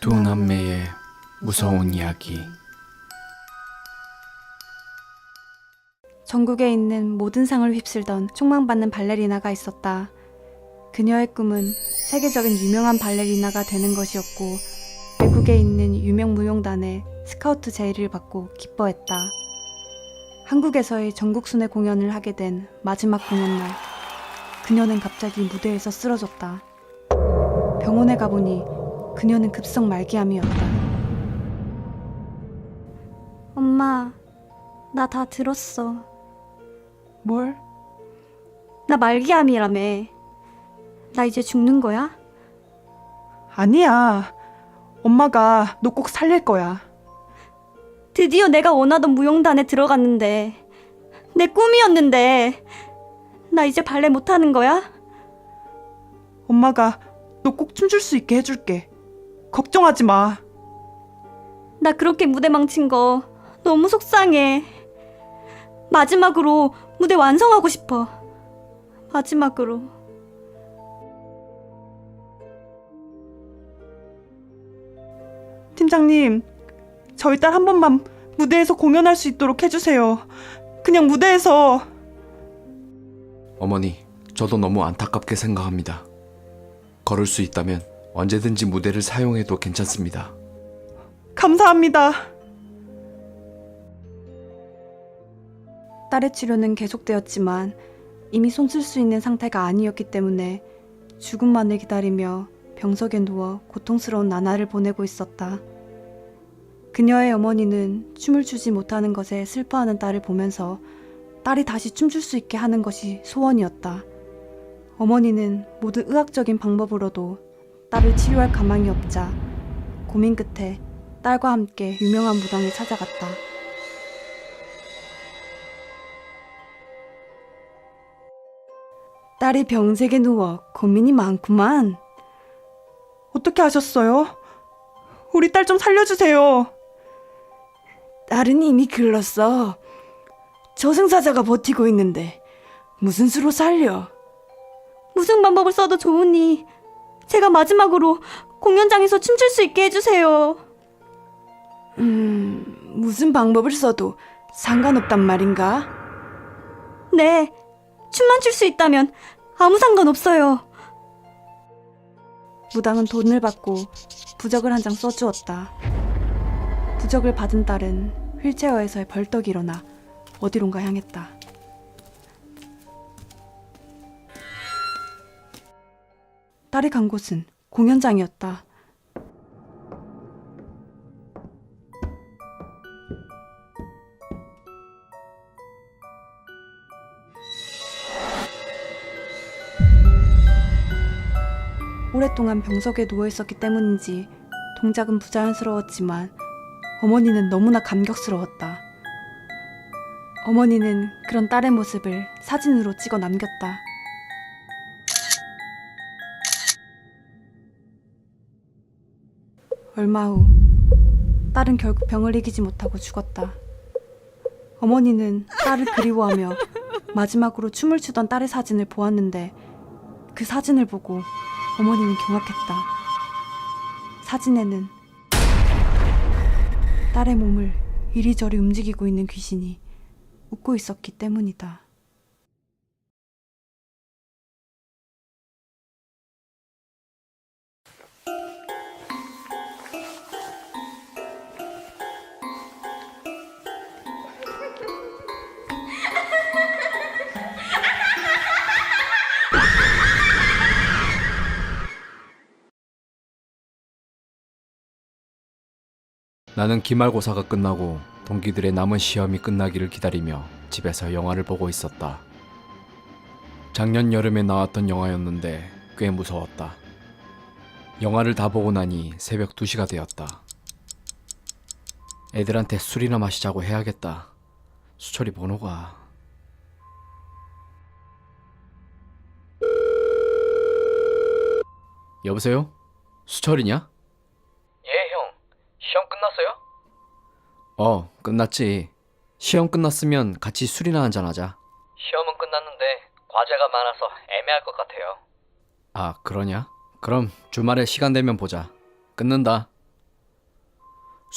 두 남매의 무서운 이야기. 전국에 있는 모든 상을 휩쓸던 촉망받는 발레리나가 있었다. 그녀의 꿈은 세계적인 유명한 발레리나가 되는 것이었고, 외국에 있는 유명 무용단의 스카우트 제의를 받고 기뻐했다. 한국에서의 전국 순회 공연을 하게 된 마지막 공연날, 그녀는 갑자기 무대에서 쓰러졌다. 병원에 가보니 그녀는 급성 말기암이었다. 엄마, 나 다 들었어. 뭘? 나 말기암이라며. 나 이제 죽는 거야? 아니야. 엄마가 너 꼭 살릴 거야. 드디어 내가 원하던 무용단에 들어갔는데, 내 꿈이었는데, 나 이제 발레 못하는 거야? 엄마가 너 꼭 춤출 수 있게 해줄게. 걱정하지 마. 나 그렇게 무대 망친 거 너무 속상해. 마지막으로 무대 완성하고 싶어. 마지막으로. 팀장님, 저희 딸 한 번만 무대에서 공연할 수 있도록 해주세요. 그냥 무대에서. 어머니, 저도 너무 안타깝게 생각합니다. 걸을 수 있다면 언제든지 무대를 사용해도 괜찮습니다. 감사합니다. 딸의 치료는 계속되었지만 이미 손쓸 수 있는 상태가 아니었기 때문에 죽음만을 기다리며 병석에 누워 고통스러운 나날을 보내고 있었다. 그녀의 어머니는 춤을 추지 못하는 것에 슬퍼하는 딸을 보면서 딸이 다시 춤출 수 있게 하는 것이 소원이었다. 어머니는 모든 의학적인 방법으로도 딸을 치료할 가망이 없자 고민 끝에 딸과 함께 유명한 무당을 찾아갔다. 딸이 병색에 누워 고민이 많구만. 어떻게 하셨어요? 우리 딸 좀 살려주세요. 딸은 이미 글렀어. 저승사자가 버티고 있는데 무슨 수로 살려? 무슨 방법을 써도 좋으니 제가 마지막으로 공연장에서 춤출 수 있게 해주세요. 무슨 방법을 써도 상관없단 말인가? 네, 춤만 출 수 있다면 아무 상관없어요. 무당은 돈을 받고 부적을 한 장 써주었다. 부적을 받은 딸은 휠체어에서 벌떡 일어나 어디론가 향했다. 딸이 간 곳은 공연장이었다. 오랫동안 병석에 누워있었기 때문인지 동작은 부자연스러웠지만 어머니는 너무나 감격스러웠다. 어머니는 그런 딸의 모습을 사진으로 찍어 남겼다. 얼마 후 딸은 결국 병을 이기지 못하고 죽었다. 어머니는 딸을 그리워하며 마지막으로 춤을 추던 딸의 사진을 보았는데 그 사진을 보고 어머니는 경악했다. 사진에는 딸의 몸을 이리저리 움직이고 있는 귀신이 웃고 있었기 때문이다. 나는 기말고사가 끝나고 동기들의 남은 시험이 끝나기를 기다리며 집에서 영화를 보고 있었다. 작년 여름에 나왔던 영화였는데 꽤 무서웠다. 영화를 다 보고 나니 새벽 2시가 되었다. 애들한테 술이나 마시자고 해야겠다. 수철이 번호가... 여보세요? 수철이냐? 시험 끝났어요? 끝났지. 시험 끝났으면 같이 술이나 한잔하자. 시험은 끝났는데 과제가 많아서 애매할 것 같아요. 아, 그러냐? 그럼 주말에 시간 되면 보자. 끊는다.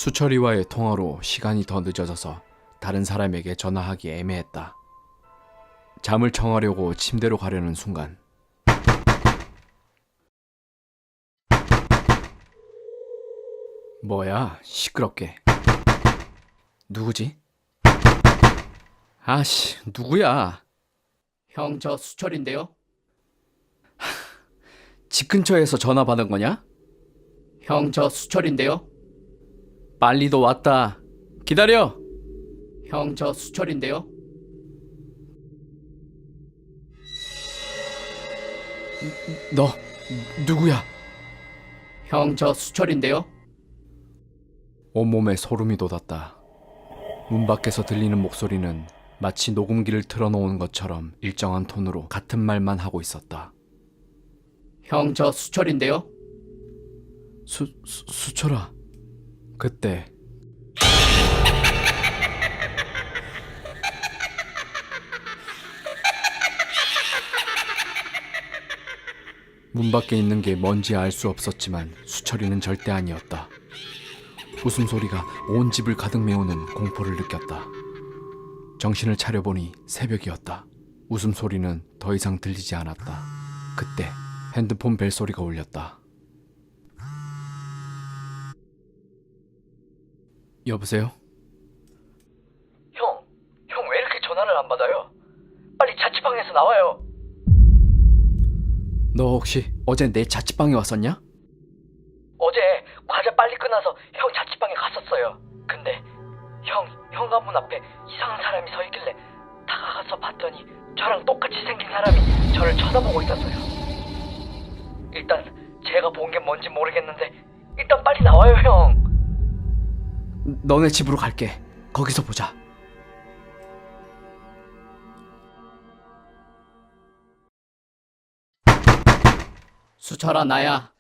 수철이와의 통화로 시간이 더 늦어져서 다른 사람에게 전화하기 애매했다. 잠을 청하려고 침대로 가려는 순간 뭐야, 시끄럽게. 누구지? 아씨, 누구야? 형, 저 수철인데요. 집 근처에서 전화 받은 거냐? 형, 저 수철인데요. 빨리도 왔다. 기다려. 형, 저 수철인데요. 너 누구야? 형, 저 수철인데요. 온몸에 소름이 돋았다. 문 밖에서 들리는 목소리는 마치 녹음기를 틀어놓은 것처럼 일정한 톤으로 같은 말만 하고 있었다. 형, 저 수철인데요. 수철아. 그때 문 밖에 있는 게 뭔지 알 수 없었지만 수철이는 절대 아니었다. 웃음소리가 온 집을 가득 메우는 공포를 느꼈다. 정신을 차려보니 새벽이었다. 웃음소리는 더 이상 들리지 않았다. 그때 핸드폰 벨소리가 울렸다. 여보세요? 형 왜 이렇게 전화를 안 받아요? 빨리 자취방에서 나와요. 너 혹시 어제 내 자취방에 왔었냐? 어제 과제 빨리 끝나서 형 자취방에 갔었어요. 근데 형 현관문 앞에 이상한 사람이 서 있길래 다가가서 봤더니 저랑 똑같이 생긴 사람이 저를 쳐다보고 있었어요. 일단 제가 본 게 뭔지 모르겠는데 일단 빨리 나와요, 형. 너네 집으로 갈게. 거기서 보자. 수철아, 나야.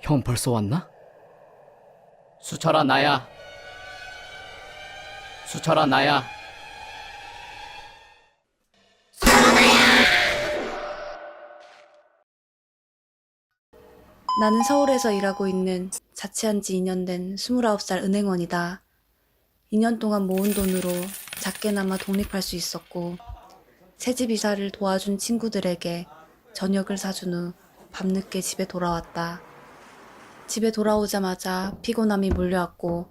형 벌써 왔나? 수철아, 나야. 수철아, 나야. 나는 서울에서 일하고 있는 자취한 지 2년 된 29살 은행원이다. 2년 동안 모은 돈으로 작게나마 독립할 수 있었고 새집 이사를 도와준 친구들에게 저녁을 사준 후 밤늦게 집에 돌아왔다. 집에 돌아오자마자 피곤함이 몰려왔고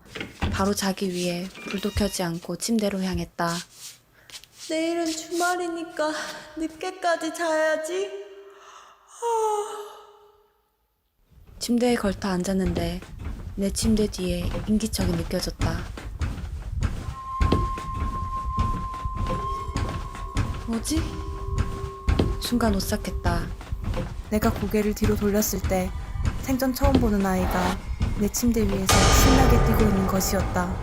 바로 자기 위해 불도 켜지 않고 침대로 향했다. 내일은 주말이니까 늦게까지 자야지. 침대에 걸터 앉았는데 내 침대 뒤에 인기척이 느껴졌다. 뭐지? 순간 오싹했다. 내가 고개를 뒤로 돌렸을 때 생전 처음 보는 아이가 내 침대 위에서 신나게 뛰고 있는 것이었다.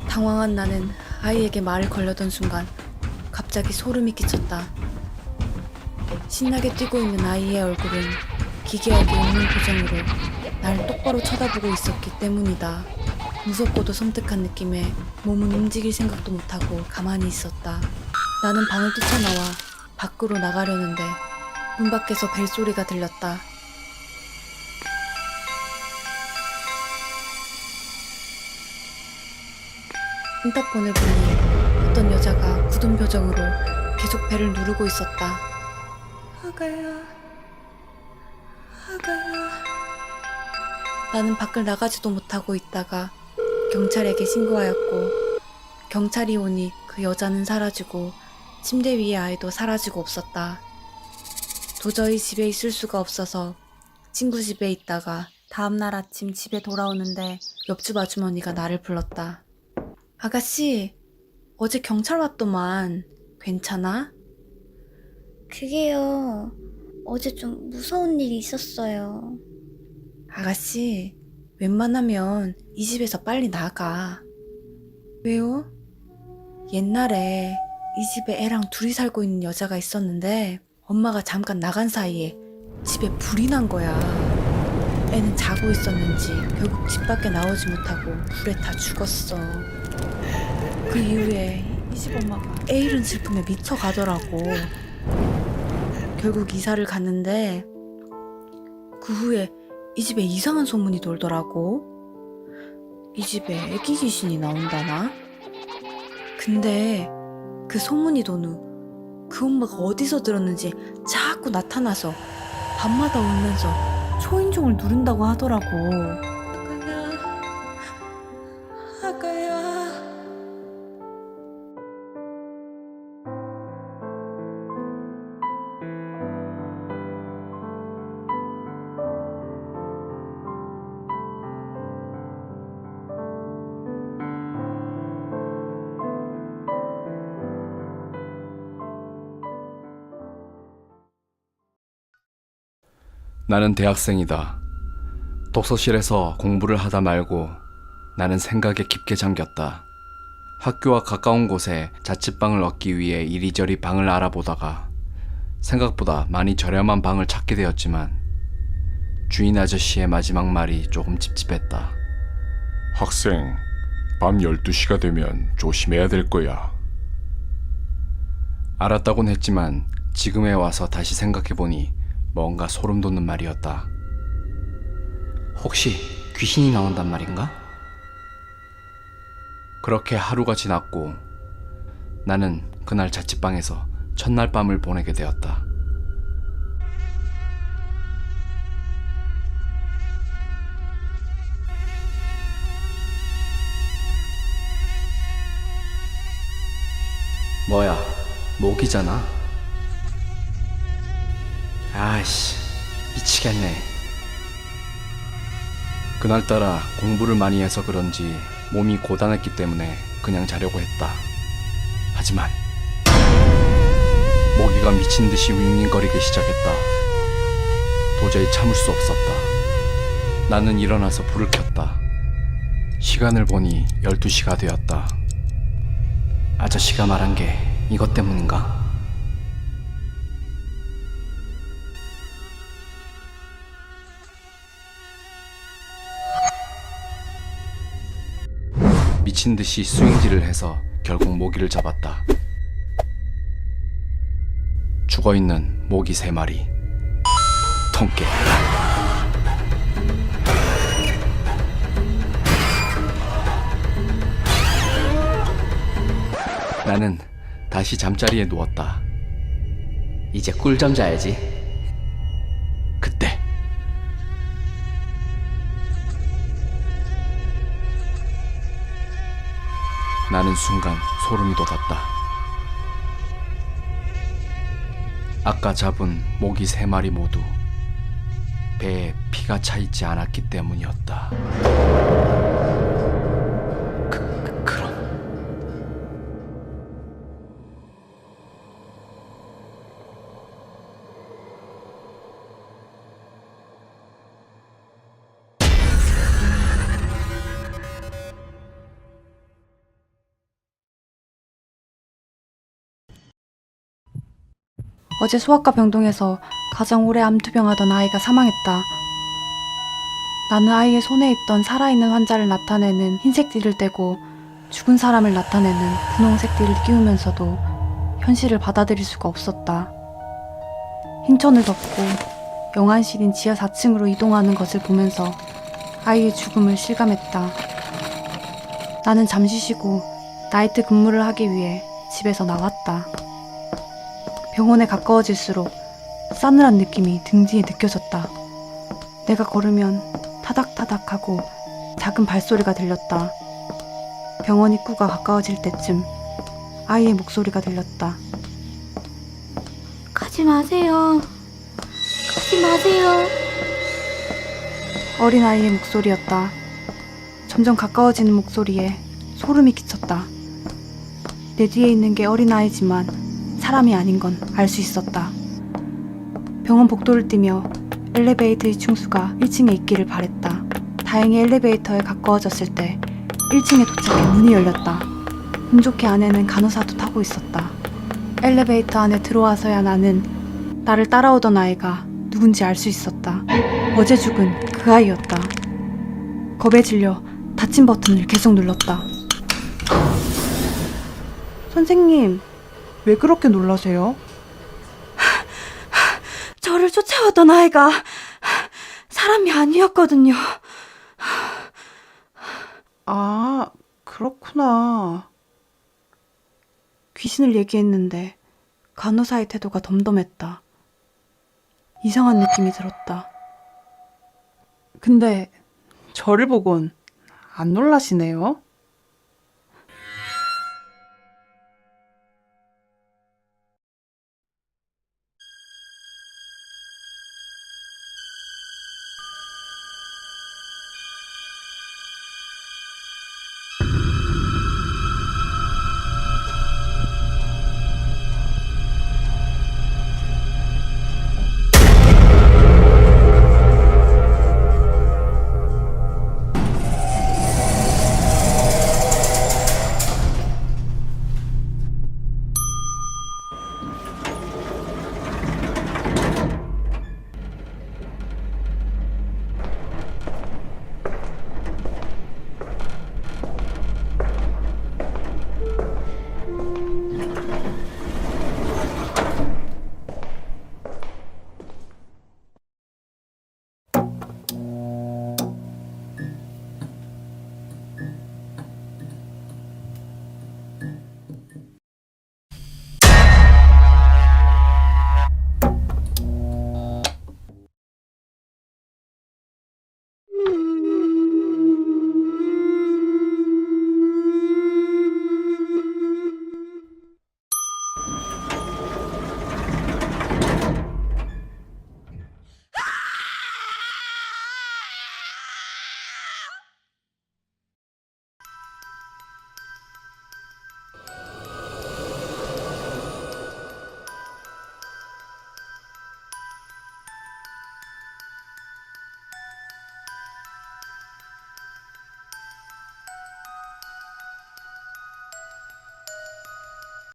당황한 나는 아이에게 말을 걸려던 순간 갑자기 소름이 끼쳤다. 신나게 뛰고 있는 아이의 얼굴은 기괴하게 웃는 표정으로 날 똑바로 쳐다보고 있었기 때문이다. 무섭고도 섬뜩한 느낌에 몸은 움직일 생각도 못하고 가만히 있었다. 나는 방을 뛰쳐나와 밖으로 나가려는데 문 밖에서 벨소리가 들렸다. 인터폰을 보니 어떤 여자가 굳은 표정으로 계속 벨을 누르고 있었다. 아가야. 나는 밖을 나가지도 못하고 있다가 경찰에게 신고하였고 경찰이 오니 그 여자는 사라지고 침대 위의 아이도 사라지고 없었다. 도저히 집에 있을 수가 없어서 친구 집에 있다가 다음날 아침 집에 돌아오는데 옆집 아주머니가 나를 불렀다. 아가씨, 어제 경찰 왔더만. 괜찮아? 그게요. 어제 좀 무서운 일이 있었어요. 아가씨, 웬만하면 이 집에서 빨리 나가. 왜요? 옛날에 이 집에 애랑 둘이 살고 있는 여자가 있었는데 엄마가 잠깐 나간 사이에 집에 불이 난 거야. 애는 자고 있었는지 결국 집 밖에 나오지 못하고 불에 다 죽었어. 그 이후에 이 집 엄마가 애 잃은 슬픔에 미쳐가더라고. 결국 이사를 갔는데 그 후에 이 집에 이상한 소문이 돌더라고. 이 집에 애기 귀신이 나온다나? 근데 그 소문이 돈 후 그 엄마가 어디서 들었는지 자꾸 나타나서 밤마다 울면서 초인종을 누른다고 하더라고. 아가야. 나는 대학생이다. 독서실에서 공부를 하다 말고 나는 생각에 깊게 잠겼다. 학교와 가까운 곳에 자취방을 얻기 위해 이리저리 방을 알아보다가 생각보다 많이 저렴한 방을 찾게 되었지만 주인 아저씨의 마지막 말이 조금 찝찝했다. 학생, 밤 12시가 되면 조심해야 될 거야. 알았다곤 했지만 지금에 와서 다시 생각해보니 뭔가 소름 돋는 말이었다. 혹시 귀신이 나온단 말인가? 그렇게 하루가 지났고 나는 그날 자취방에서 첫날 밤을 보내게 되었다. 뭐야, 모기잖아. 아이씨, 미치겠네. 그날따라 공부를 많이 해서 그런지 몸이 고단했기 때문에 그냥 자려고 했다. 하지만 모기가 미친 듯이 윙윙거리기 시작했다. 도저히 참을 수 없었다. 나는 일어나서 불을 켰다. 시간을 보니 12시가 되었다. 아저씨가 말한 게 이것 때문인가? 미친 듯이 스윙질을 해서 결국 모기를 잡았다. 죽어있는 모기 3마리. 통깨. 나는 다시 잠자리에 누웠다. 이제 꿀잠 자야지. 그때 나는 순간 소름이 돋았다. 아까 잡은 모기 3마리 모두 배에 피가 차 있지 않았기 때문이었다. 그럼 어제 소아과 병동에서 가장 오래 암투병하던 아이가 사망했다. 나는 아이의 손에 있던 살아있는 환자를 나타내는 흰색 띠를 떼고 죽은 사람을 나타내는 분홍색 띠를 띄우면서도 현실을 받아들일 수가 없었다. 흰천을 덮고 영안실인 지하 4층으로 이동하는 것을 보면서 아이의 죽음을 실감했다. 나는 잠시 쉬고 나이트 근무를 하기 위해 집에서 나왔다. 병원에 가까워질수록 싸늘한 느낌이 등 뒤에 느껴졌다. 내가 걸으면 타닥타닥하고 작은 발소리가 들렸다. 병원 입구가 가까워질 때쯤 아이의 목소리가 들렸다. 가지 마세요. 가지 마세요. 어린아이의 목소리였다. 점점 가까워지는 목소리에 소름이 끼쳤다. 내 뒤에 있는 게 어린아이지만 사람이 아닌 건 알 수 있었다. 병원 복도를 뛰며 엘리베이터의 충수가 1층에 있기를 바랬다. 다행히 엘리베이터에 가까워졌을 때 1층에 도착해 문이 열렸다. 운 좋게 안에는 간호사도 타고 있었다. 엘리베이터 안에 들어와서야 나는 나를 따라오던 아이가 누군지 알 수 있었다. 어제 죽은 그 아이였다. 겁에 질려 닫힌 버튼을 계속 눌렀다. 선생님, 왜 그렇게 놀라세요? 저를 쫓아오던 아이가 사람이 아니었거든요. 아, 그렇구나. 귀신을 얘기했는데 간호사의 태도가 덤덤했다. 이상한 느낌이 들었다. 근데 저를 보곤 안 놀라시네요.